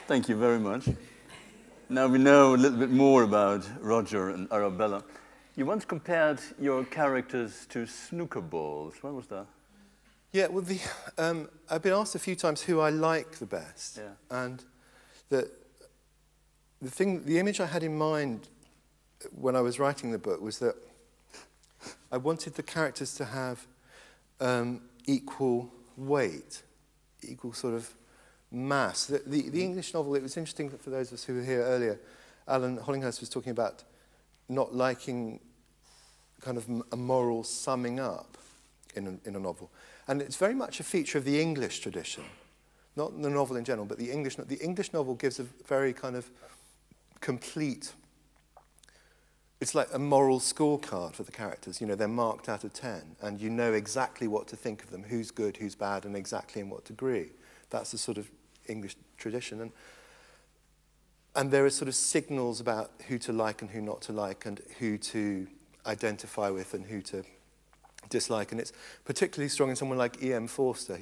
Thank you very much. Now we know a little bit more about Roger and Arabella. You once compared your characters to snooker balls. When was that? Yeah, well, I've been asked a few times who I like the best. Yeah. And the image I had in mind when I was writing the book was that I wanted the characters to have equal weight, equal sort of mass. The English novel, it was interesting for those of us who were here earlier, Alan Hollinghurst was talking about not liking kind of a moral summing up in a novel. And it's very much a feature of the English tradition, not the novel in general, but the English novel gives a very kind of complete, it's like a moral scorecard for the characters. You know, they're marked out of 10, and you know exactly what to think of them, who's good, who's bad, and exactly in what degree. That's the sort of English tradition. And there are sort of signals about who to like and who not to like, and who to identify with and who to dislike. And it's particularly strong in someone like E.M. Forster.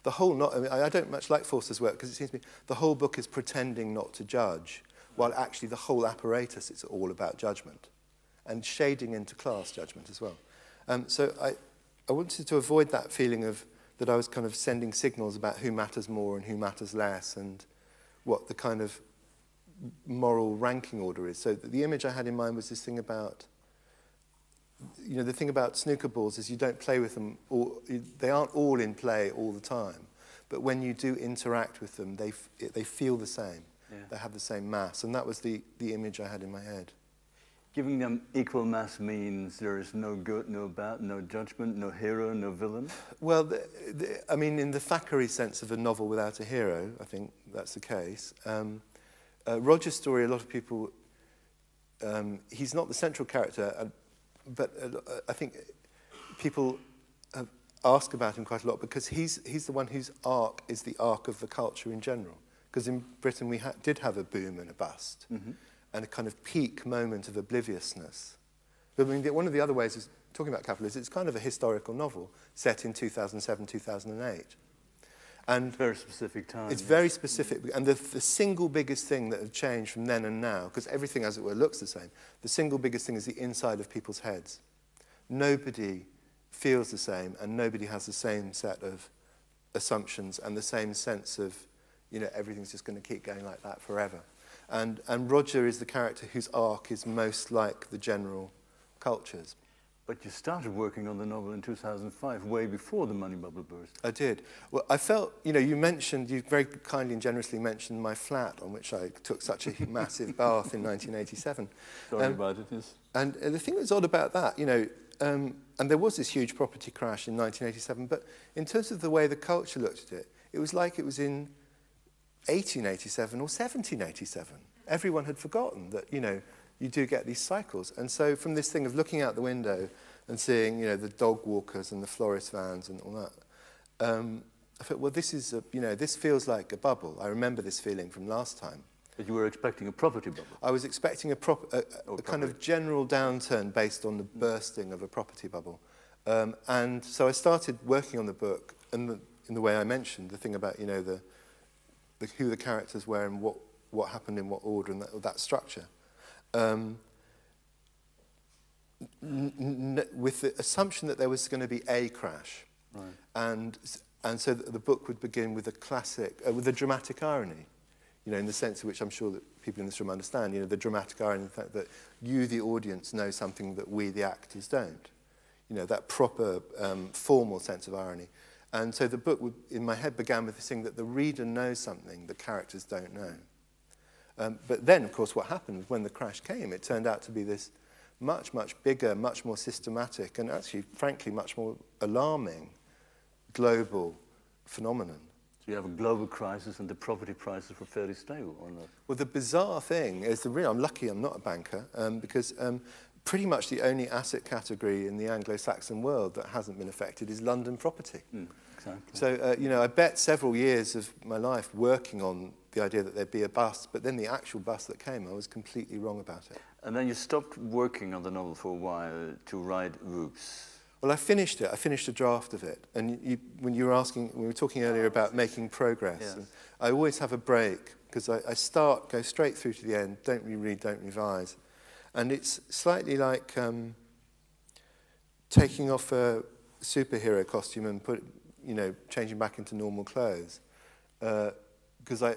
I don't much like Forster's work because it seems to me the whole book is pretending not to judge, while actually the whole apparatus is all about judgment and shading into class judgment as well. So I wanted to avoid that feeling of that I was kind of sending signals about who matters more and who matters less and what the kind of moral ranking order is. So the image I had in mind was this thing about, you know, the thing about snooker balls is you don't play with them, they aren't all in play all the time. But when you do interact with them, they feel the same. Yeah. They have the same mass. And that was the image I had in my head. Giving them equal mass means there is no good, no bad, no judgment, no hero, no villain? Well, I mean, in the Thackeray sense of a novel without a hero, I think that's the case. Roger's story, a lot of people, he's not the central character, but I think people ask about him quite a lot because he's the one whose arc is the arc of the culture in general. Because in Britain we did have a boom and a bust. Mm-hmm. And a kind of peak moment of obliviousness. But I mean, one of the other ways of talking about capitalism, it's kind of a historical novel set in 2007, 2008. And very specific time. It's very specific. And the single biggest thing that had changed from then and now, because everything, as it were, looks the same, the single biggest thing is the inside of people's heads. Nobody feels the same, and nobody has the same set of assumptions and the same sense of, you know, everything's just going to keep going like that forever. And Roger is the character whose arc is most like the general cultures. But you started working on the novel in 2005, way before the money bubble burst. I did. Well, I felt, you know, you very kindly and generously mentioned my flat on which I took such a massive bath in 1987. Sorry about it, yes. And the thing that's odd about that, you know, and there was this huge property crash in 1987, but in terms of the way the culture looked at it, it was like it was in 1887 or 1787. Everyone had forgotten that, you know, you do get these cycles. And so from this thing of looking out the window and seeing, you know, the dog walkers and the florist vans and all that, I thought, well, this is, you know, this feels like a bubble. I remember this feeling from last time. But you were expecting a property bubble? I was expecting a kind of general downturn based on the bursting of a property bubble. And so I started working on the book in the way I mentioned, the thing about, you know, who the characters were and what happened in what order and that structure. With the assumption that there was going to be a crash. Right. And so the book would begin with a classic, with a dramatic irony, you know, in the sense in which I'm sure that people in this room understand, you know, the dramatic irony, the fact that you, the audience, know something that we, the actors, don't. You know, that proper, formal sense of irony. And so the book, in my head, began with this thing that the reader knows something the characters don't know. But then, of course, what happened when the crash came, it turned out to be this much, much bigger, much more systematic, and actually, frankly, much more alarming global phenomenon. So you have a global crisis and the property prices were fairly stable, or not? Well, the bizarre thing is, I'm lucky I'm not a banker, because pretty much the only asset category in the Anglo-Saxon world that hasn't been affected is London property. Exactly. So, you know, I bet several years of my life working on the idea that there'd be a bust, but then the actual bust that came, I was completely wrong about it. And then you stopped working on the novel for a while to write Rooks. Well, I finished it. I finished a draft of it. And when we were talking earlier about making progress, yes. I always have a break because I start, go straight through to the end, don't reread, don't revise. And it's slightly like taking off a superhero costume and changing back into normal clothes. Because I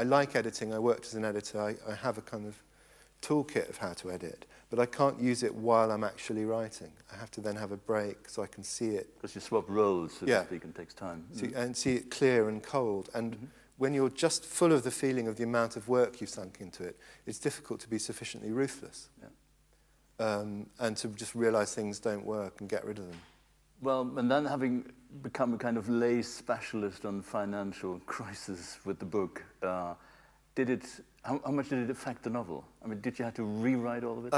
like editing. I worked as an editor. I have a kind of toolkit of how to edit, but I can't use it while I'm actually writing. I have to then have a break so I can see it. Because you swap roles, so to speak, and it takes time. And see it clear and cold. And when you're just full of the feeling of the amount of work you've sunk into it, it's difficult to be sufficiently ruthless. And to just realize things don't work and get rid of them. Well, and then having become a kind of lay specialist on financial crisis with the book, how much did it affect the novel? I mean, did you have to rewrite all of it?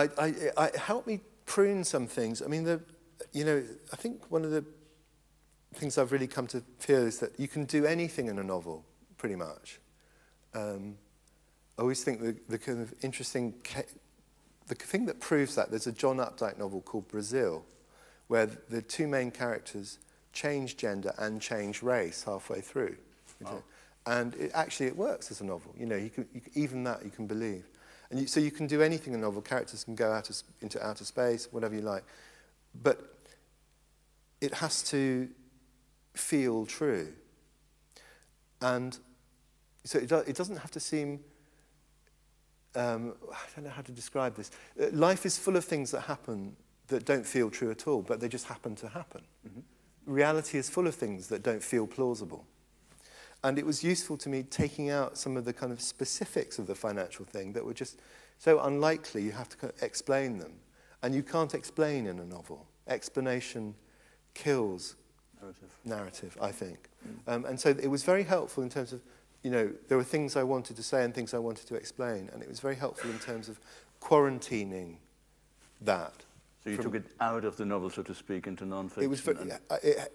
It helped me prune some things. I mean, I think one of the things I've really come to feel is that you can do anything in a novel, pretty much. I always think the kind of interesting... The thing that proves that, there's a John Updike novel called Brazil, where the two main characters change gender and change race halfway through. Oh. And it works as a novel. Even that you can believe. And so you can do anything in a novel. Characters can go into outer space, whatever you like. But it has to feel true. And so it doesn't have to seem... I don't know how to describe this. Life is full of things that happen that don't feel true at all, but they just happen to happen. Mm-hmm. Reality is full of things that don't feel plausible. And it was useful to me taking out some of the kind of specifics of the financial thing that were just so unlikely you have to kind of explain them. And you can't explain in a novel. Explanation kills narrative, I think. And so it was very helpful in terms of, there were things I wanted to say and things I wanted to explain, and it was very helpful in terms of quarantining that. So you took it out of the novel, so to speak, into non-fiction? It was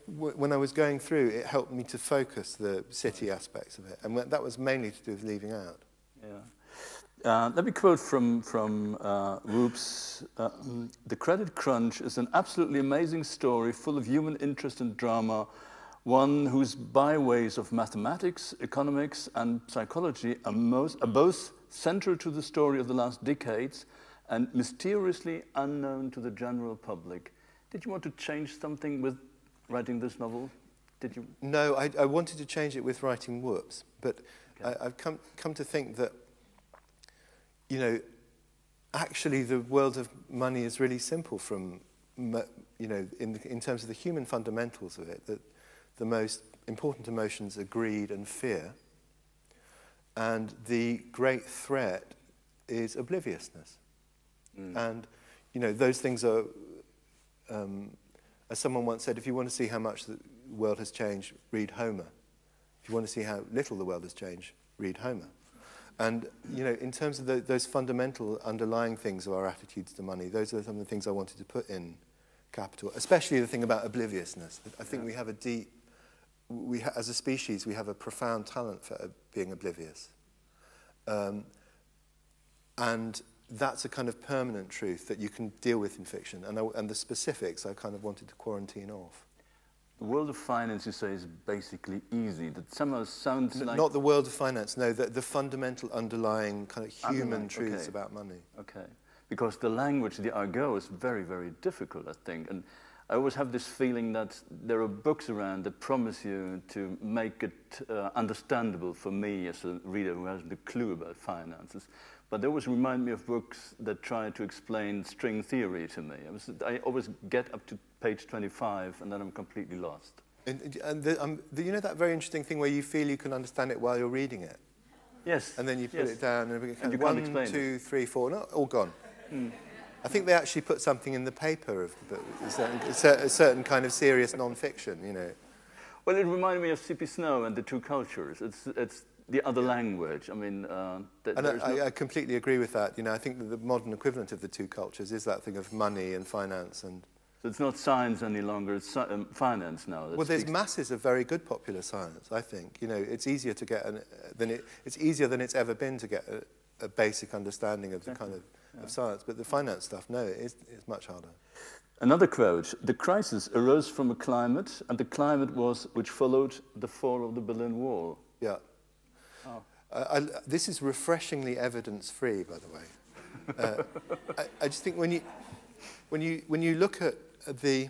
when I was going through, it helped me to focus the city aspects of it, and that was mainly to do with leaving out. Yeah. Let me quote from Roop's, "The Credit Crunch is an absolutely amazing story full of human interest and drama, one whose byways of mathematics, economics, and psychology are both central to the story of the last decades and mysteriously unknown to the general public." Did you want to change something with writing this novel? Did you? No, I wanted to change it with writing Whoops, but okay. I've come to think that, actually the world of money is really simple from, in terms of the human fundamentals of it, that the most important emotions are greed and fear, and the great threat is obliviousness. And, those things are, as someone once said, if you want to see how much the world has changed, read Homer. If you want to see how little the world has changed, read Homer. And, in terms of those fundamental underlying things of our attitudes to money, those are some of the things I wanted to put in Capital, especially the thing about obliviousness. I think we have a deep... as a species, we have a profound talent for being oblivious. And that's a kind of permanent truth that you can deal with in fiction. And the specifics I kind of wanted to quarantine off. The world of finance, you say, is basically easy. That somehow sounds like... Not the world of finance, no, the fundamental underlying kind of human truths about money. Okay. Because the language, the argot, is very, very difficult, I think. And I always have this feeling that there are books around that promise you to make it understandable for me as a reader who hasn't a clue about finances. But they always remind me of books that try to explain string theory to me. I always get up to page 25 and then I'm completely lost. And that very interesting thing where you feel you can understand it while you're reading it? Yes. And then you put it down and you can't explain 1, 2, 3, 4, no, all gone. I think they actually put something in the paper of the book, a certain kind of serious non-fiction, Well, it reminded me of C.P. Snow and the Two Cultures. It's the other language. I mean, I completely agree with that. I think that the modern equivalent of the two cultures is that thing of money and finance and. So it's not science any longer; it's finance now. Well, there's masses of very good popular science. I think it's easier to get it's easier than it's ever been to get a basic understanding of the kind of science. But the finance stuff, no, it's much harder. Another quote: "The crisis arose from a climate, and the climate was which followed the fall of the Berlin Wall." Yeah. This is refreshingly evidence-free, by the way. I just think when you look at the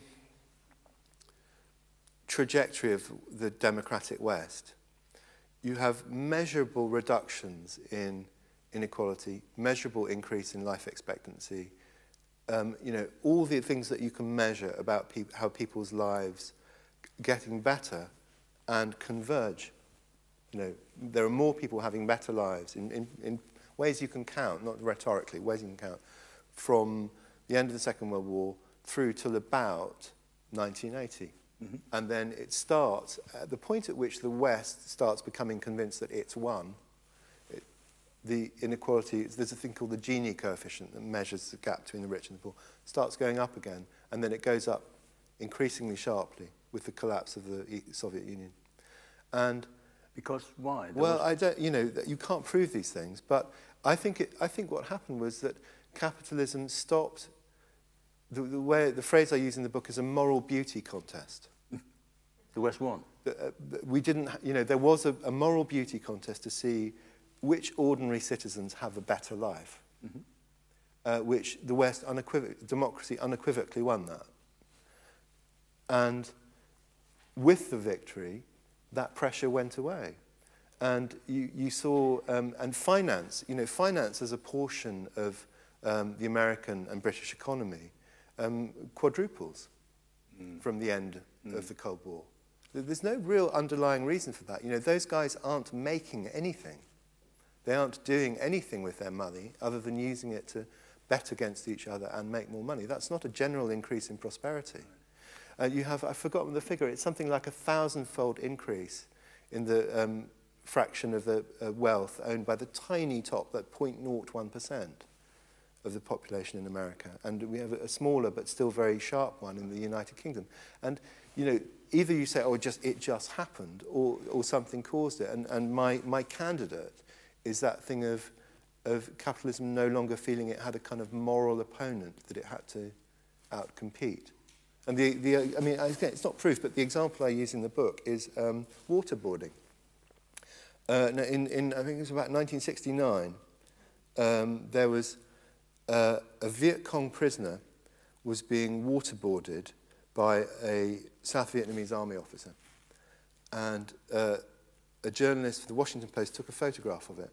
trajectory of the democratic West, you have measurable reductions in inequality, measurable increase in life expectancy, all the things that you can measure about how people's lives getting better and converge. There are more people having better lives in ways you can count, not rhetorically, ways you can count, from the end of the Second World War through till about 1980. Mm-hmm. And then it starts, at the point at which the West starts becoming convinced that it's won, the inequality, there's a thing called the Gini coefficient that measures the gap between the rich and the poor, starts going up again, and then it goes up increasingly sharply with the collapse of the Soviet Union. And because why? Well, I don't, you can't prove these things, but I think what happened was that capitalism stopped. The phrase I use in the book is a moral beauty contest. The West won. We didn't, there was a moral beauty contest to see which ordinary citizens have a better life, mm-hmm. Which the West, democracy unequivocally won that. And with the victory, that pressure went away. And you saw, and finance, finance as a portion of the American and British economy quadruples from the end of the Cold War. There's no real underlying reason for that. Those guys aren't making anything. They aren't doing anything with their money other than using it to bet against each other and make more money. That's not a general increase in prosperity. You have, I've forgotten the figure, it's something like 1,000-fold increase in the fraction of the wealth owned by the tiny top, that 0.01% of the population in America. And we have a smaller but still very sharp one in the United Kingdom. And, either you say, oh, it just happened, or something caused it. And my candidate is that thing of capitalism no longer feeling it had a kind of moral opponent that it had to outcompete. And again, it's not proof, but the example I use in the book is waterboarding. I think it was about 1969, there was a Viet Cong prisoner was being waterboarded by a South Vietnamese army officer. And a journalist for the Washington Post took a photograph of it.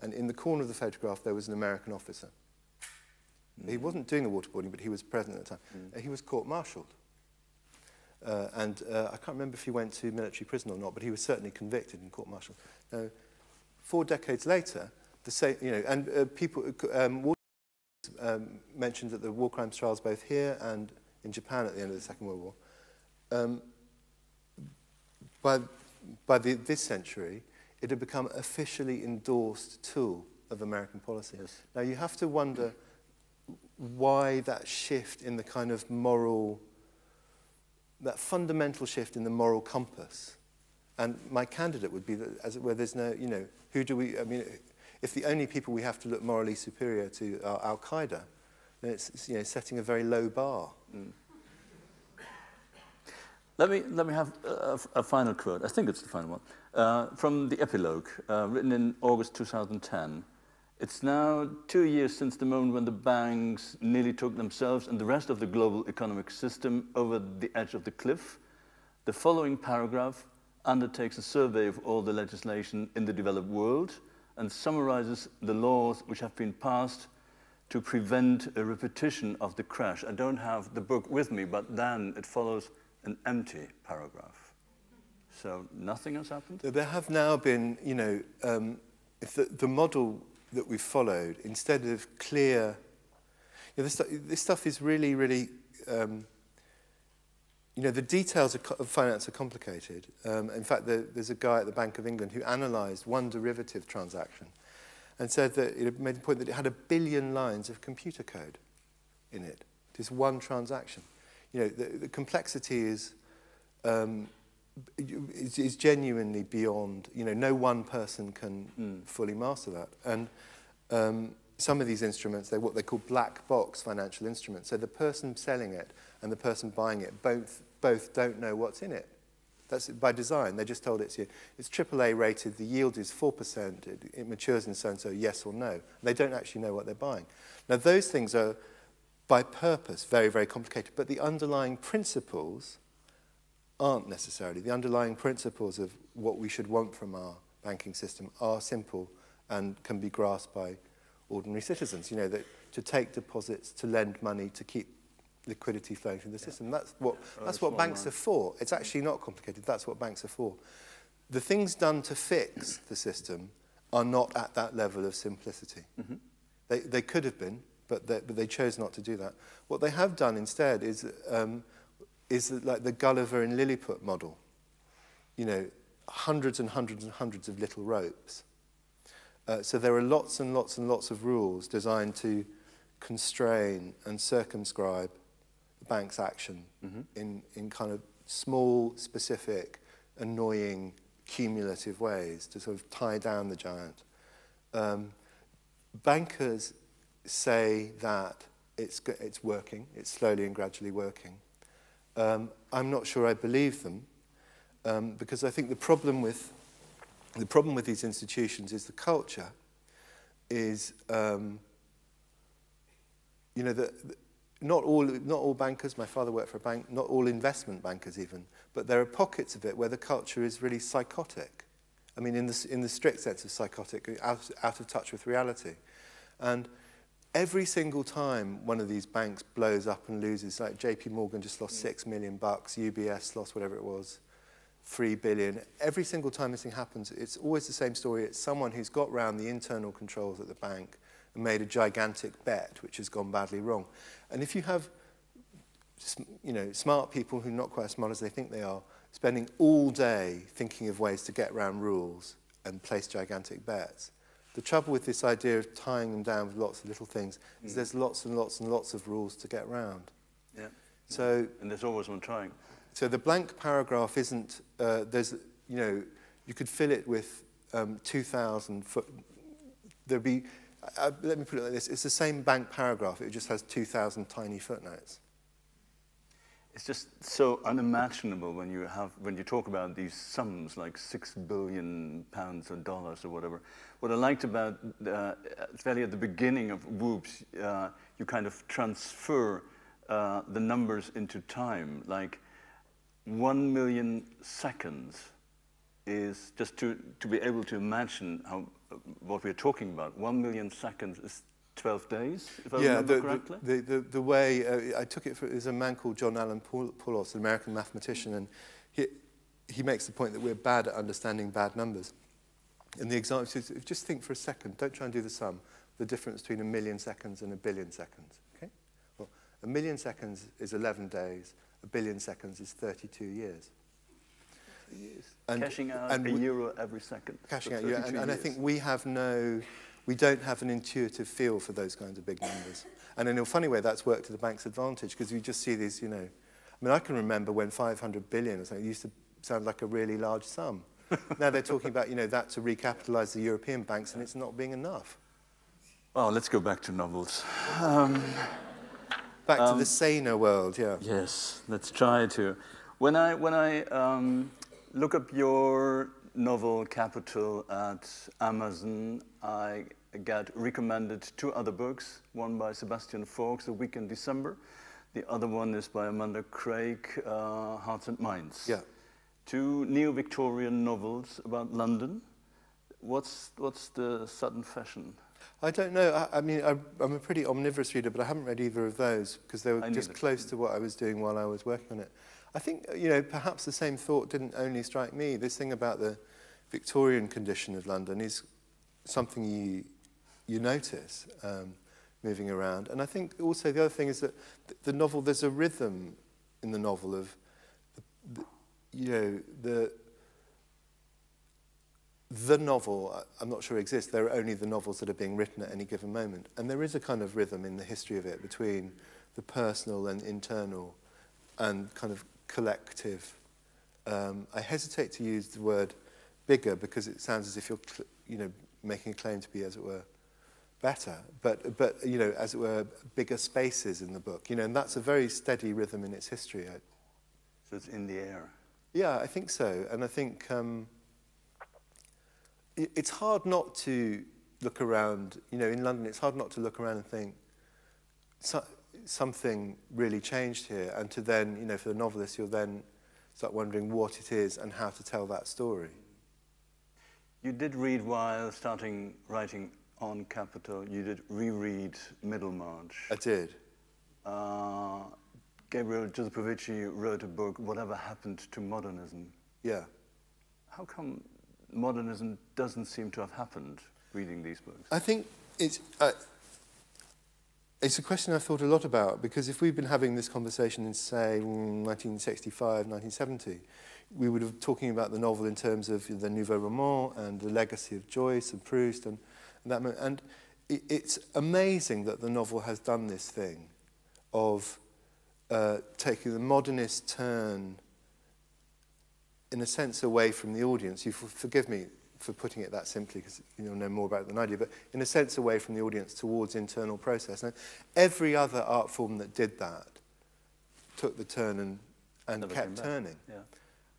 And in the corner of the photograph, there was an American officer. He wasn't doing the waterboarding, but he was present at the time. He was court-martialed. I can't remember if he went to military prison or not, but he was certainly convicted and court-martialed. Now, 4 decades later, the same, people mentioned that the war crimes trials both here and in Japan at the end of the Second World War. By this century, it had become officially endorsed tool of American policy. Yes. Now, you have to wonder why that shift in the kind of moral, that fundamental shift in the moral compass. And my candidate would be that, as it were, there's no, who do we, if the only people we have to look morally superior to are Al-Qaeda, then it's setting a very low bar. Mm. Let me have a final quote, I think it's the final one, from the epilogue, written in August 2010. It's now 2 years since the moment when the banks nearly took themselves and the rest of the global economic system over the edge of the cliff. The following paragraph undertakes a survey of all the legislation in the developed world and summarizes the laws which have been passed to prevent a repetition of the crash. I don't have the book with me, but then it follows an empty paragraph. So nothing has happened? There have now been, if the model that we've followed, instead of clear, this stuff is really, really, the details of finance are complicated. In fact, there's a guy at the Bank of England who analysed one derivative transaction and said that it made the point that it had 1 billion lines of computer code in it. Just one transaction. The complexity is genuinely beyond, no one person can fully master that. And some of these instruments, they're what they call black box financial instruments. So the person selling it and the person buying it both don't know what's in it. That's by design. They just told it's AAA rated, the yield is 4%, it matures in so-and-so, yes or no. They don't actually know what they're buying. Now, those things are, by purpose, very, very complicated, but the underlying principles aren't necessarily. The underlying principles of what we should want from our banking system are simple and can be grasped by ordinary citizens. You know, that to take deposits, to lend money, to keep liquidity flowing through the system. That's what banks are for. It's actually not complicated. That's what banks are for. The things done to fix the system are not at that level of simplicity. They could have been, but they chose not to do that. What they have done instead is like the Gulliver and Lilliput model. You know, hundreds and hundreds and hundreds of little ropes. So there are lots and lots and lots of rules designed to constrain and circumscribe the bank's action in kind of small, specific, annoying, cumulative ways to sort of tie down the giant. Bankers say that it's working, it's slowly and gradually working. I'm not sure I believe them, because I think the problem with these institutions is the culture is, you know, not all bankers, my father worked for a bank, not all investment bankers even, but there are pockets of it where the culture is really psychotic. I mean, in the strict sense of psychotic, out of touch with reality. And every single time one of these banks blows up and loses, like JP Morgan just lost $6 million, UBS lost whatever it was, 3 billion. Every single time this thing happens, it's always the same story. It's someone who's got round the internal controls at the bank and made a gigantic bet which has gone badly wrong. And if you have, you know, smart people who are not quite as smart as they think they are, spending all day thinking of ways to get around rules and place gigantic bets, the trouble with this idea of tying them down with lots of little things is there's lots and lots and lots of rules to get round. Yeah. So, and there's always one trying. So the blank paragraph isn't, there's, you know, you could fill it with 2,000 foot, there'd be, let me put it like this, it's the same blank paragraph, it just has 2,000 tiny footnotes. It's just so unimaginable when you talk about these sums like £6 billion or dollars or whatever. What I liked about fairly at the beginning of Whoops, you kind of transfer the numbers into time. Like 1 million seconds is just to be able to imagine what we're talking about. 1 million seconds is 12 days, if I remember correctly? The way, I took it from, there's a man called John Allen Poulos, an American mathematician, and he makes the point that we're bad at understanding bad numbers. And the example is, just think for a second, don't try and do the sum, the difference between 1 million seconds and 1 billion seconds, okay? Well, 1 million seconds is 11 days, 1 billion seconds is 32 years. And cashing out a euro every second. Cashing out, yeah, and I think we don't have an intuitive feel for those kinds of big numbers. And in a funny way, that's worked to the bank's advantage, because we just see these, you know, I mean, I can remember when 500 billion or something used to sound like a really large sum. Now they're talking about, you know, that to recapitalize the European banks, and it's not being enough. Well, let's go back to novels. Back to the saner world, yeah. Yes, let's try to. When I look up your novel Capital at Amazon, I get recommended 2 other books, one by Sebastian Faulks, A Week in December. The other one is by Amanda Craig, Hearts and Minds. Yeah. 2 neo-Victorian novels about London. What's the sudden fashion? I don't know. I mean, I'm a pretty omnivorous reader, but I haven't read either of those because they were just close to what I was doing while I was working on it. I think, you know, perhaps the same thought didn't only strike me. This thing about the Victorian condition of London is something you notice moving around. And I think also the other thing is that the novel, there's a rhythm in the novel of, you know, the novel, I'm not sure exists. There are only the novels that are being written at any given moment. And there is a kind of rhythm in the history of it between the personal and internal and kind of collective. I hesitate to use the word bigger because it sounds as if you're, you know, making a claim to be, as it were, better. But you know, as it were, bigger spaces in the book. You know, and that's a very steady rhythm in its history. So it's in the air. Yeah, I think so. And I think it's hard not to look around. You know, in London, it's hard not to look around and think something really changed here. And to then, you know, for the novelist, you'll then start wondering what it is and how to tell that story. You did read while starting writing on Capital, you did reread Middlemarch. I did. Gabriel Giusepovici wrote a book, Whatever Happened to Modernism. Yeah. How come modernism doesn't seem to have happened, reading these books? I think it's a question I've thought a lot about, because if we'd been having this conversation in, say, 1965, 1970, we would have been talking about the novel in terms of the Nouveau Roman and the legacy of Joyce and Proust and that. And it's amazing that the novel has done this thing of taking the modernist turn, in a sense, away from the audience. You forgive me for putting it that simply, because you'll know more about it than I do, but in a sense away from the audience towards internal process. Now, every other art form that did that took the turn and kept turning. Yeah.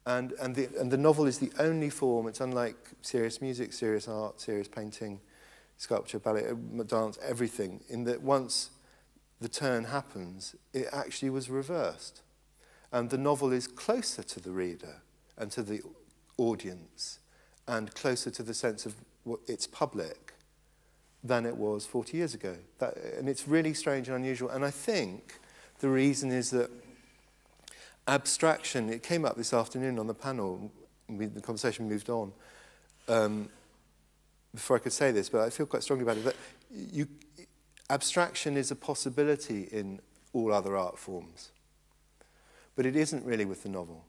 And the novel is the only form, it's unlike serious music, serious art, serious painting, sculpture, ballet, dance, everything, in that once the turn happens, it actually was reversed. And the novel is closer to the reader and to the audience and closer to the sense of its public than it was 40 years ago. And it's really strange and unusual. And I think the reason is that abstraction, it came up this afternoon on the panel, the conversation moved on, before I could say this, but I feel quite strongly about it, that abstraction is a possibility in all other art forms. But it isn't really with the novel.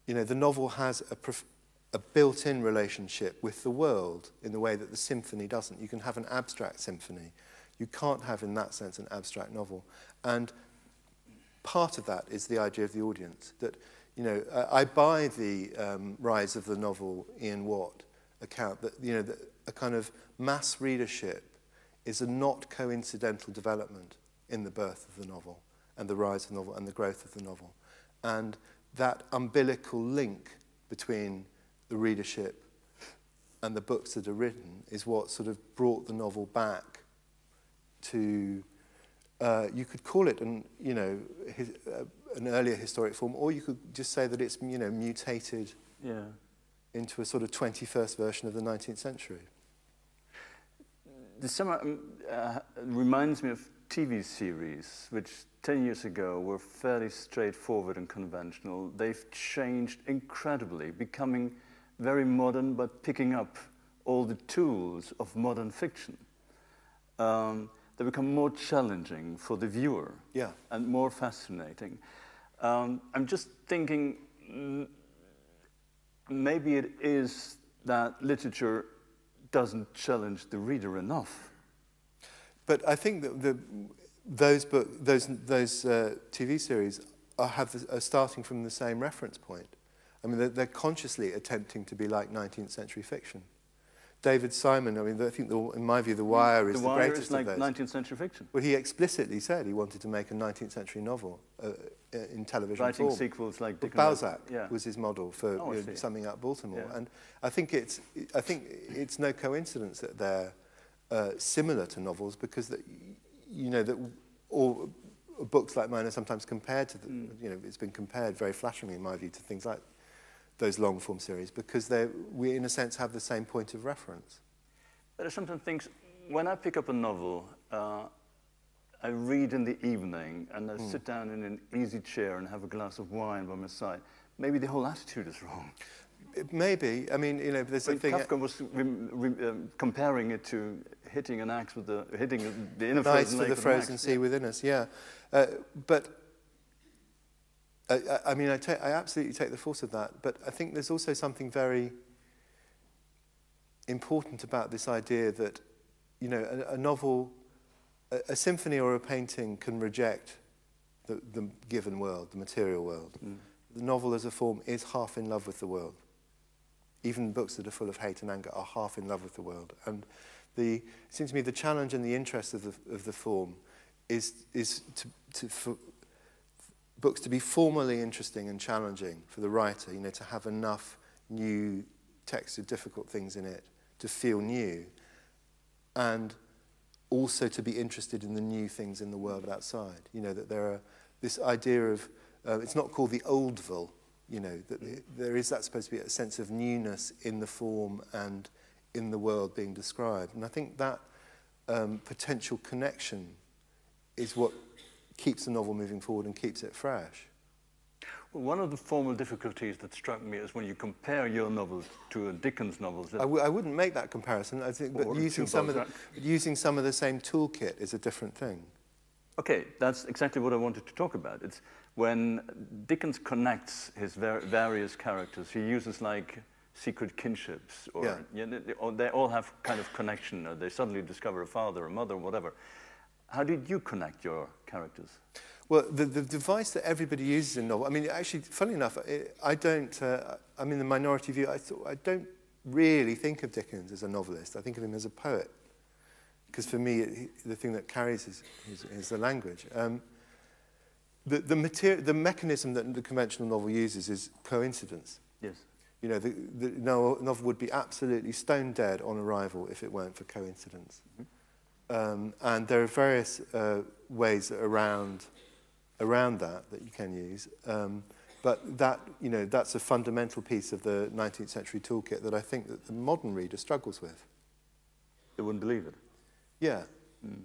You know, the novel has a built-in relationship with the world in the way that the symphony doesn't. You can have an abstract symphony. You can't have, in that sense, an abstract novel. And part of that is the idea of the audience. That, you know, I buy the rise of the novel Ian Watt account that, you know, that a kind of mass readership is a not coincidental development in the birth of the novel and the rise of the novel and the growth of the novel. And that umbilical link between the readership and the books that are written is what sort of brought the novel back to, you could call it an earlier historic form, or you could just say that it's, you know, mutated into a sort of 21st version of the 19th century. The summer reminds me of TV series, which 10 years ago were fairly straightforward and conventional. They've changed incredibly, becoming very modern, but picking up all the tools of modern fiction. They become more challenging for the viewer and more fascinating. I'm just thinking maybe it is that literature doesn't challenge the reader enough. But I think that those TV series are starting from the same reference point. I mean, they're consciously attempting to be like 19th century fiction. David Simon, I mean, I think, in my view, The Wire is the greatest of those. The Wire is like 19th century fiction. Well, he explicitly said he wanted to make a 19th century novel in television form. Writing sequels like Dickens. Balzac was his model for summing up Baltimore. Yeah. And I think it's no coincidence that they're similar to novels, because all books like mine are sometimes compared to it's been compared very flatteringly in my view to things like those long form series, because we in a sense have the same point of reference. There are sometimes things, when I pick up a novel, I read in the evening and I sit down in an easy chair and have a glass of wine by my side. Maybe the whole attitude is wrong. Maybe. I mean, there's a thing. Kafka was comparing it to hitting an axe with hitting the inner frozen lake for the frozen sea within us. Yeah, but I mean, I absolutely take the force of that. But I think there's also something very important about this idea that, a novel, a symphony or a painting can reject the given world, the material world. The novel as a form is half in love with the world. Even books that are full of hate and anger are half in love with the world. And it seems to me the challenge and the interest of the form is books to be formally interesting and challenging for the writer, you know, to have enough new text of difficult things in it to feel new, and also to be interested in the new things in the world outside. You know, that there are this idea of, it's not called the Oldville, you know, that there is that supposed to be a sense of newness in the form and in the world being described. And I think that potential connection is what keeps the novel moving forward and keeps it fresh. Well, one of the formal difficulties that struck me is when you compare your novels to Dickens' novels. I wouldn't make that comparison, I think, but using some of the same toolkit is a different thing. Okay, that's exactly what I wanted to talk about. It's when Dickens connects his various characters, he uses like secret kinships, or they all have kind of connection, or they suddenly discover a father, a mother, whatever. How did you connect your characters? Well, the device that everybody uses in novel, I mean, actually, funnily enough, I don't, I'm in the minority view, I don't really think of Dickens as a novelist. I think of him as a poet. Because for me, the thing that carries is the language. The mechanism that the conventional novel uses is coincidence. Yes. You know, the novel would be absolutely stone dead on arrival if it weren't for coincidence. Mm-hmm. And there are various ways around that you can use. But that, you know, that's a fundamental piece of the 19th century toolkit that I think that the modern reader struggles with. They wouldn't believe it. Yeah. Mm.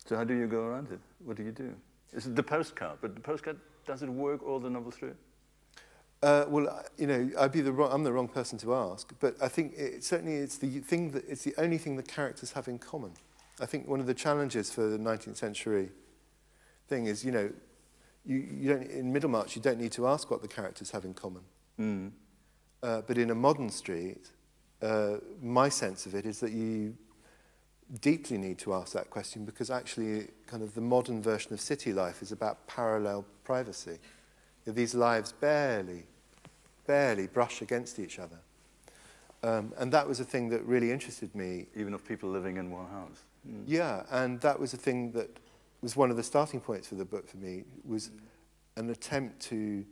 So how do you go around it? What do you do? Is it the postcard? But the postcard, does it work all the novels through? Well, you know, I'm the wrong person to ask. But I think it's the only thing the characters have in common. I think one of the challenges for the 19th century thing is, you know, you don't, in Middlemarch you don't need to ask what the characters have in common. Mm. But in a modern street, my sense of it is that you deeply need to ask that question, because actually kind of the modern version of city life is about parallel privacy. These lives barely brush against each other. And that was a thing that really interested me. Even of people living in one house. Mm. Yeah, and that was a thing that was one of the starting points for the book for me, was an attempt to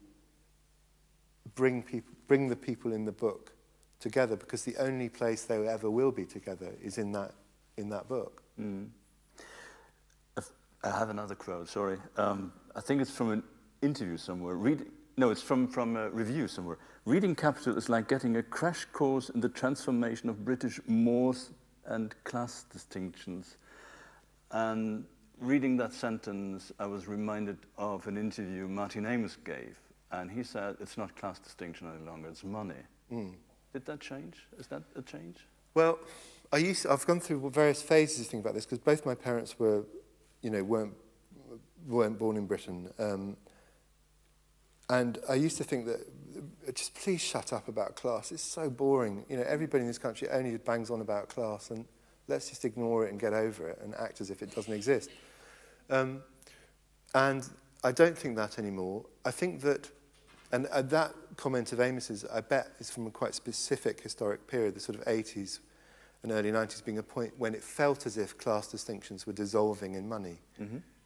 bring the people in the book together, because the only place they ever will be together is in that book. Mm. I have another quote, sorry. I think it's from an interview somewhere. It's from a review somewhere. Reading Capital is like getting a crash course in the transformation of British mores and class distinctions. And reading that sentence, I was reminded of an interview Martin Amis gave. And he said, it's not class distinction any longer, it's money. Mm. Did that change? Is that a change? Well, I've gone through various phases of thinking about this, because both my parents were, you know, weren't born in Britain, and I used to think that just please shut up about class. It's so boring. You know, everybody in this country only bangs on about class, and let's just ignore it and get over it and act as if it doesn't exist. And I don't think that anymore. I think that, and that comment of Amos's, I bet, is from a quite specific historic period, the sort of 80s and early 90s, being a point when it felt as if class distinctions were dissolving in money.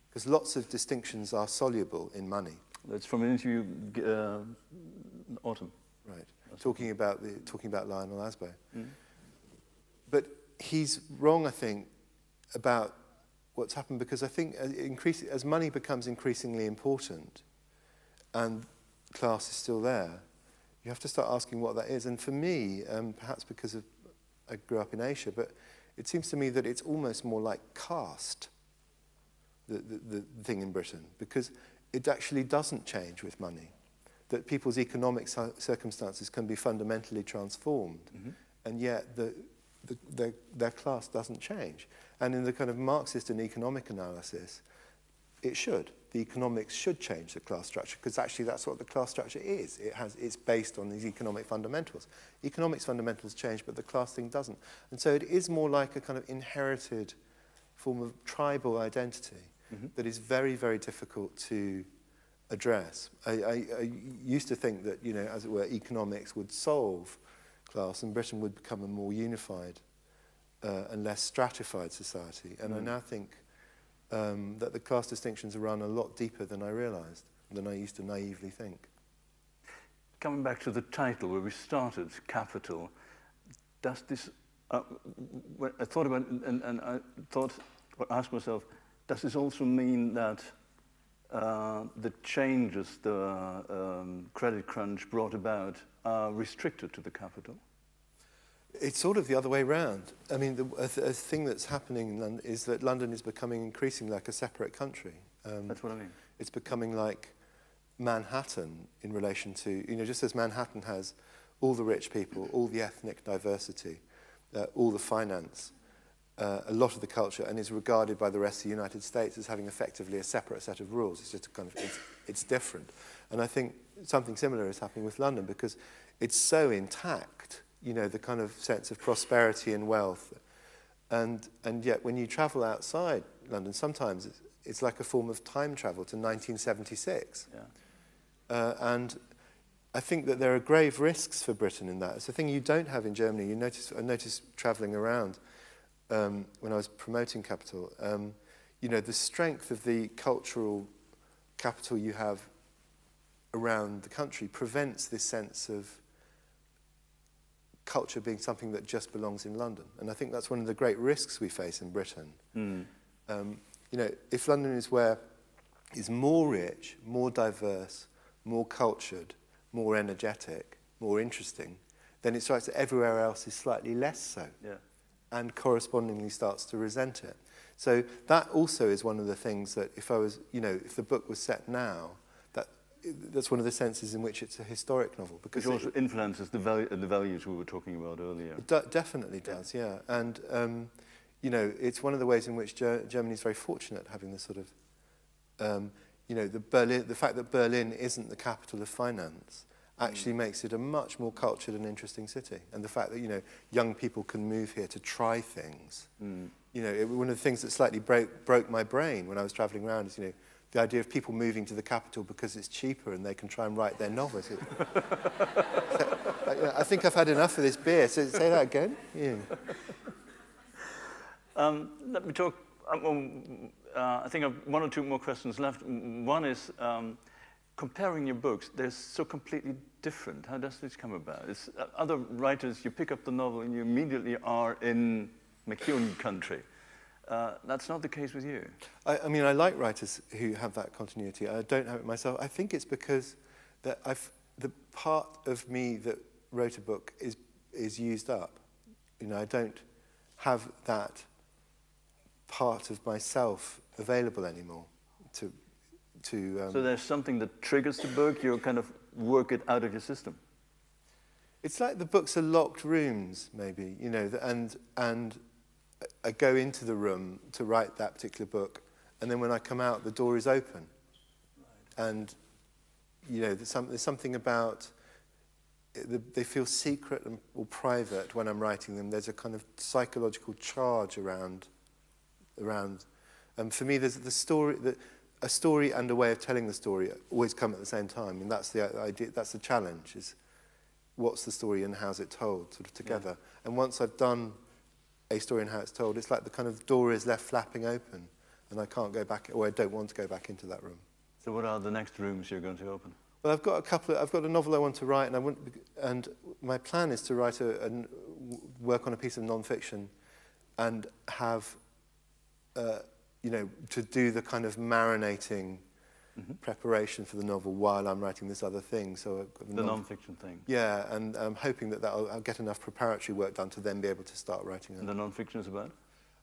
Because lots of distinctions are soluble in money. That's from an interview autumn. Right. Talking about Lionel Asbo. Mm. But he's wrong, I think, about what's happened, because I think as money becomes increasingly important and class is still there, you have to start asking what that is. And for me, perhaps because I grew up in Asia, but it seems to me that it's almost more like caste, the thing in Britain, because it actually doesn't change with money, that people's economic circumstances can be fundamentally transformed, and yet their class doesn't change. And in the kind of Marxist and economic analysis, it should. The economics should change the class structure, because actually that's what the class structure is. It's based on these economic fundamentals. Economics fundamentals change, but the class thing doesn't. And so it is more like a kind of inherited form of tribal identity that is very, very difficult to address. I used to think that, you know, as it were, economics would solve class, and Britain would become a more unified and less stratified society. And I now think that the class distinctions run a lot deeper than I realised. than I used to naively think. Coming back to the title where we started, Capital, does this, when I thought about it and I thought, or asked myself, does this also mean that the changes the credit crunch brought about are restricted to the capital? It's sort of the other way round. I mean, a thing that's happening in London is that London is becoming increasingly like a separate country. That's what I mean. It's becoming like Manhattan in relation to, you know, just as Manhattan has all the rich people, all the ethnic diversity, all the finance, a lot of the culture, and is regarded by the rest of the United States as having effectively a separate set of rules. It's just a kind of, it's different. And I think something similar is happening with London because it's so intact, you know, the kind of sense of prosperity and wealth. And yet when you travel outside London, sometimes it's like a form of time travel to 1976. Yeah. And I think that there are grave risks for Britain in that. It's a thing you don't have in Germany. I noticed travelling around when I was promoting Capital, you know, the strength of the cultural capital you have around the country prevents this sense of culture being something that just belongs in London. And I think that's one of the great risks we face in Britain. Mm. You know, if London is more rich, more diverse, more cultured, more energetic, more interesting, then it strikes that everywhere else is slightly less so. Yeah. And correspondingly starts to resent it. So that also is one of the things that if I was, you know, if the book was set now, that's one of the senses in which it's a historic novel. Because it also influences the values we were talking about earlier. It definitely does, yeah. And, you know, it's one of the ways in which Germany is very fortunate having this sort of, you know, the fact that Berlin isn't the capital of finance actually makes it a much more cultured and interesting city. And the fact that, you know, young people can move here to try things. You know, one of the things that slightly broke my brain when I was travelling around is, you know, the idea of people moving to the capital because it's cheaper and they can try and write their novels. I think I've had enough of this beer. So say that again. Yeah. Let me talk. I think I have one or two more questions left. One is comparing your books. They're so completely different. How does this come about? It's, other writers, you pick up the novel and you immediately are in McEwan country. That's not the case with you. I mean, I like writers who have that continuity. I don't have it myself. I think it's because that the part of me that wrote a book is used up. You know, I don't have that part of myself available anymore to so there's something that triggers the book, you kind of work it out of your system. It's like the books are locked rooms, maybe, you know, and I go into the room to write that particular book, and then when I come out, the door is open. Right. And, you know, there's something about, they feel secret or private when I'm writing them. There's a kind of psychological charge around. And for me, there's the story, a story and a way of telling the story always come at the same time, and that's the idea, that's the challenge, is what's the story and how's it told, sort of together. Yeah. And once I've done a story and how it's told, it's like the kind of door is left flapping open, and I can't go back, or I don't want to go back into that room. So what are the next rooms you're going to open? Well, I've got a novel I want to write, and my plan is to write work on a piece of non-fiction, and have, you know, to do the kind of marinating preparation for the novel while I'm writing this other thing. So the non-fiction thing. Yeah, and I'm hoping that I'll get enough preparatory work done to then be able to start writing it. And the non-fiction is about?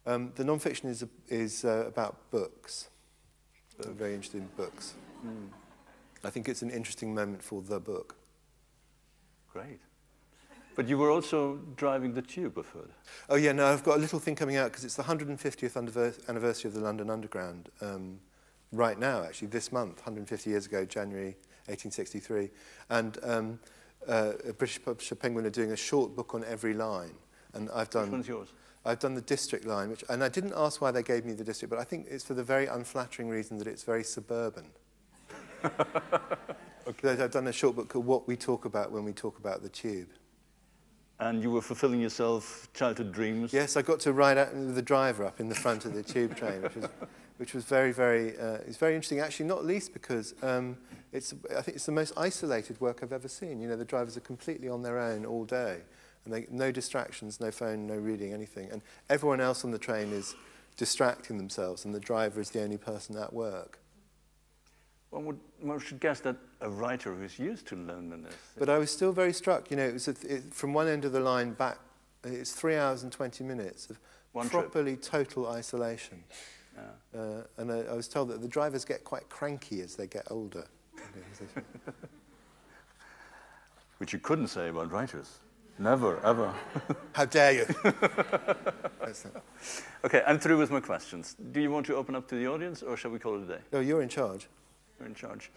The non-fiction is about books. I'm very interested in books. I think it's an interesting moment for the book. Great. But you were also driving the tube, I've heard. Oh yeah, no, I've got a little thing coming out because it's the 150th anniversary of the London Underground. Right now, actually, this month, 150 years ago, January 1863. And a British publisher, Penguin, are doing a short book on every line. And I've done... Which one's yours? I've done the district line, and I didn't ask why they gave me the district, but I think it's for the very unflattering reason that it's very suburban. Okay. I've done a short book called What We Talk About When We Talk About the Tube. And you were fulfilling yourself childhood dreams. Yes, I got to ride out with the driver up in the front of the tube train, which was very, very, it's very interesting, actually, not least because I think it's the most isolated work I've ever seen. You know, the drivers are completely on their own all day, and no distractions, no phone, no reading, anything. And everyone else on the train is distracting themselves, and the driver is the only person at work. One should guess that a writer who's used to loneliness. But I was still very struck. You know, it was from one end of the line back. It's 3 hours and 20 minutes of properly total isolation. Yeah. And I was told that the drivers get quite cranky as they get older. Which you couldn't say about writers. Never, ever. How dare you? Okay, I'm through with my questions. Do you want to open up to the audience, or shall we call it a day? No, you're in charge. You're in charge.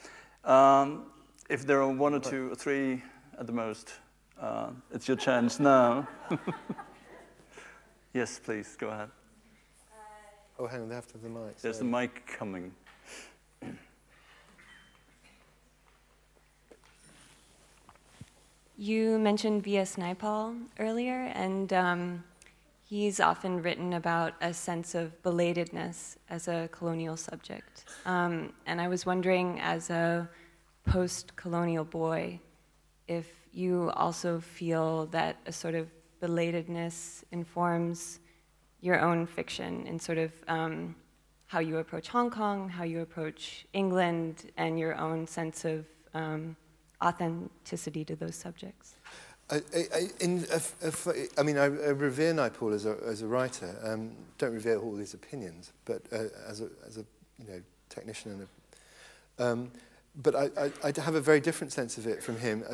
If there are 1 or 2 or 3 at the most, it's your chance now. Yes, please, go ahead. Oh, hang on, they have to have the mic. There's the mic coming. You mentioned V.S. Naipaul earlier, and he's often written about a sense of belatedness as a colonial subject. And I was wondering, as a post-colonial boy, if you also feel that a sort of belatedness informs your own fiction in sort of how you approach Hong Kong, how you approach England, and your own sense of authenticity to those subjects. I revere Naipaul as a writer. Don't revere all his opinions, but as a technician but I have a very different sense of it from him.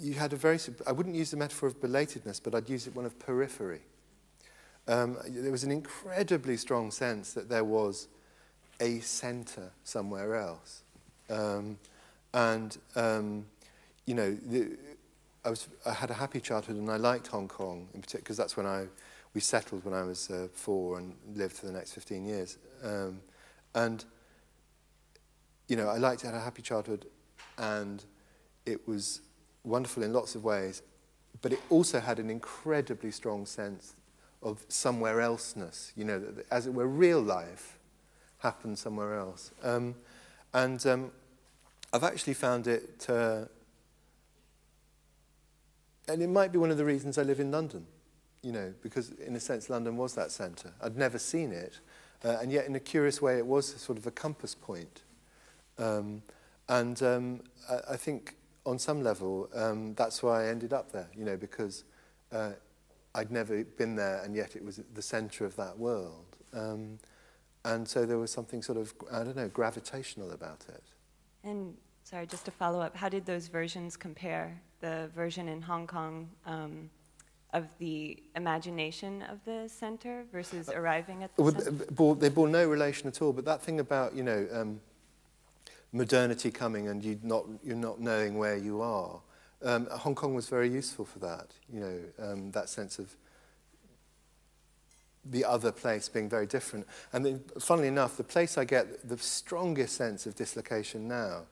You had a very, I wouldn't use the metaphor of belatedness, but I'd use it one of periphery. There was an incredibly strong sense that there was a centre somewhere else. I had a happy childhood, and I liked Hong Kong in particular, because that's when we settled when I was 4 and lived for the next 15 years. I liked to have a happy childhood, and it was wonderful in lots of ways, but it also had an incredibly strong sense of somewhere elseness, that, as it were, real life happened somewhere else. I've actually found it, and it might be one of the reasons I live in London, because in a sense London was that centre. I'd never seen it, and yet in a curious way it was sort of a compass point. I think on some level that's why I ended up there, because I'd never been there, and yet it was the centre of that world. And so there was something sort of, I don't know, gravitational about it. And, sorry, just to follow up, how did those versions compare? The version in Hong Kong of the imagination of the centre versus arriving at the centre? They bore no relation at all, but that thing about, modernity coming and you're not knowing where you are, Hong Kong was very useful for that, that sense of the other place being very different. And then, funnily enough, the place I get the strongest sense of dislocation now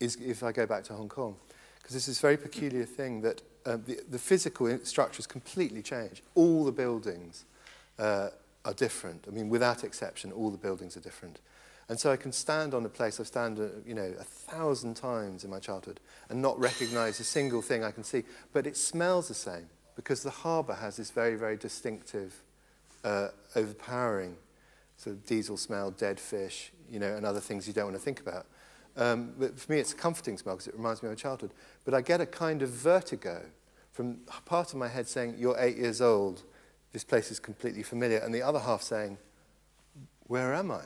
is if I go back to Hong Kong. Because it's this very peculiar thing that the physical structures completely change. All the buildings are different. I mean, without exception, all the buildings are different. And so I can stand on a place I've stand, 1,000 times in my childhood and not recognize a single thing I can see. But it smells the same because the harbour has this very, very distinctive, overpowering sort of diesel smell, dead fish, and other things you don't want to think about. But for me, it's a comforting smell because it reminds me of my childhood. But I get a kind of vertigo from part of my head saying, you're 8 years old, this place is completely familiar, and the other half saying, where am I?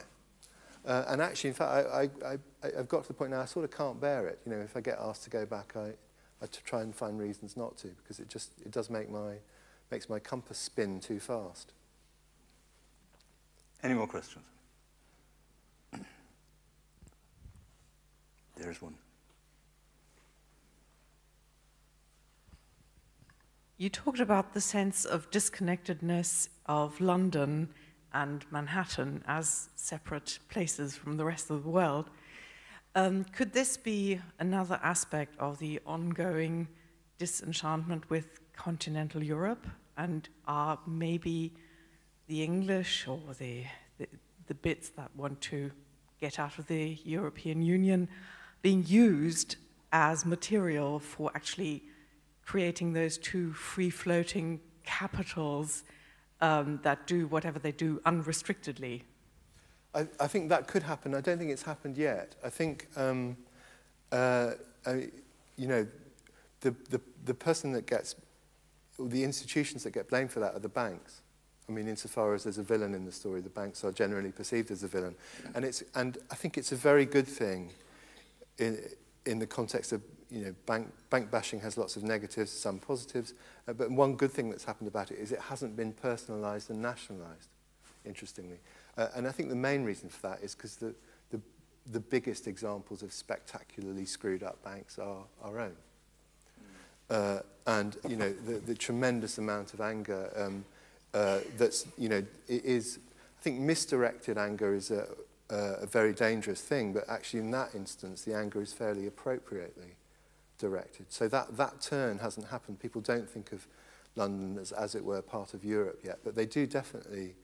And actually, in fact, I've got to the point now I sort of can't bear it. If I get asked to go back, I try and find reasons not to, because it does makes my compass spin too fast. Any more questions? There's one. You talked about the sense of disconnectedness of London and Manhattan as separate places from the rest of the world. Could this be another aspect of the ongoing disenchantment with continental Europe, and are maybe the English or the bits that want to get out of the European Union being used as material for actually creating those two free-floating capitals that do whatever they do unrestrictedly? I think that could happen. I don't think it's happened yet. I think, you know, the person that gets, the institutions that get blamed for that are the banks. I mean, insofar as there's a villain in the story, the banks are generally perceived as a villain. And I think it's a very good thing in the context of, you know, bank bashing has lots of negatives, some positives, but one good thing that's happened about it is it hasn't been personalised and nationalised, interestingly. And I think the main reason for that is because the biggest examples of spectacularly screwed up banks are our own. And, you know, the tremendous amount of anger that's, you know, it is, I think misdirected anger is a very dangerous thing, but actually in that instance, the anger is fairly appropriately directed. So that turn hasn't happened. People don't think of London as it were, part of Europe yet, but they do definitely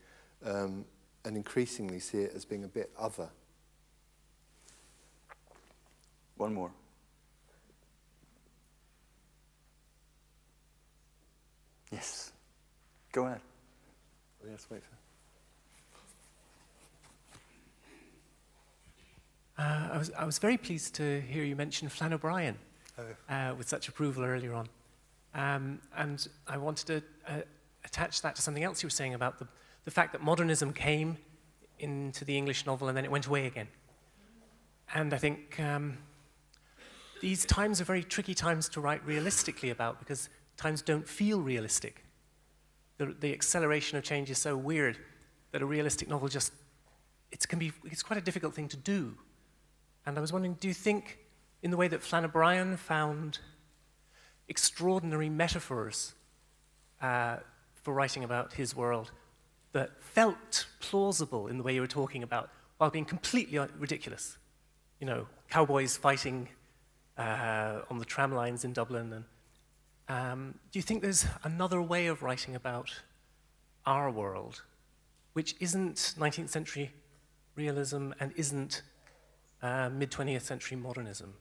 and increasingly see it as being a bit other. One more. Yes. Go ahead. Yes, wait for I was very pleased to hear you mention Flann O'Brien with such approval earlier on. And I wanted to attach that to something else you were saying about the fact that modernism came into the English novel and then it went away again. And I think these times are very tricky times to write realistically about, because times don't feel realistic. The acceleration of change is so weird that a realistic novel just, it's quite a difficult thing to do. And I was wondering, do you think, in the way that Flann O'Brien found extraordinary metaphors for writing about his world that felt plausible in the way you were talking about, while being completely ridiculous? You know, cowboys fighting on the tram lines in Dublin. And do you think there's another way of writing about our world, which isn't 19th century realism and isn't mid-20th century modernism?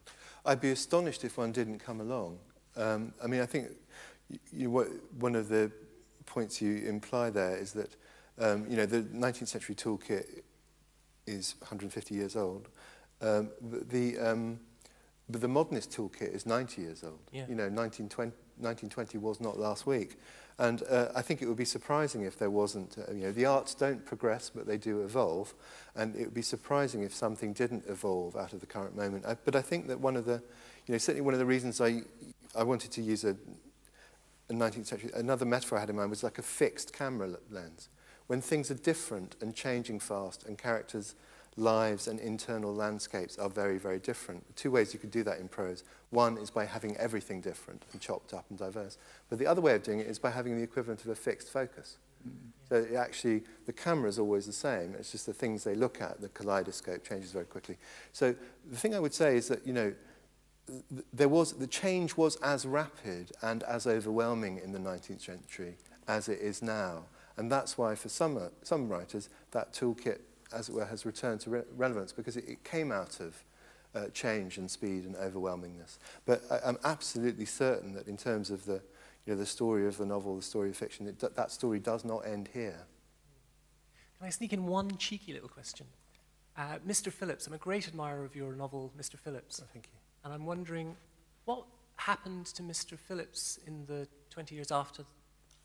I'd be astonished if one didn't come along. I mean, I think one of the points you imply there is that, you know, the 19th century toolkit is 150 years old. But the modernist toolkit is 90 years old. Yeah. You know, 1920 was not last week. And I think it would be surprising if there wasn't, you know, the arts don't progress, but they do evolve. And it would be surprising if something didn't evolve out of the current moment. But I think that one of the, you know, certainly one of the reasons I wanted to use a 19th century, another metaphor I had in mind was like a fixed camera lens. When things are different and changing fast and characters' lives and internal landscapes are very, very different. Two ways you could do that in prose. One is by having everything different and chopped up and diverse. But the other way of doing it is by having the equivalent of a fixed focus. So actually, the camera is always the same. It's just the things they look at, the kaleidoscope changes very quickly. So the thing I would say is that, you know, the change was as rapid and as overwhelming in the 19th century as it is now. And that's why for some writers, that toolkit, as it were, has returned to relevance, because it came out of change and speed and overwhelmingness. But I'm absolutely certain that in terms of the, you know, the story of the novel, the story of fiction, that story does not end here. Can I sneak in one cheeky little question? Mr. Phillips, I'm a great admirer of your novel, Mr. Phillips. Oh, thank you. And I'm wondering, what happened to Mr. Phillips in the 20 years after?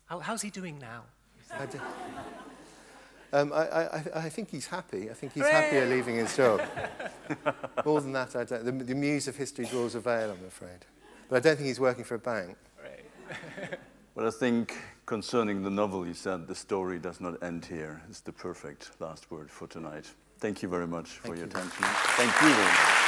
How's he doing now? I think he's happy. I think he's happier leaving his job. More than that, I don't. The muse of history draws a veil, I'm afraid. But I don't think he's working for a bank. Right. Well, I think concerning the novel, you said the story does not end here. It's the perfect last word for tonight. Thank you very much for your attention. Thank you very much.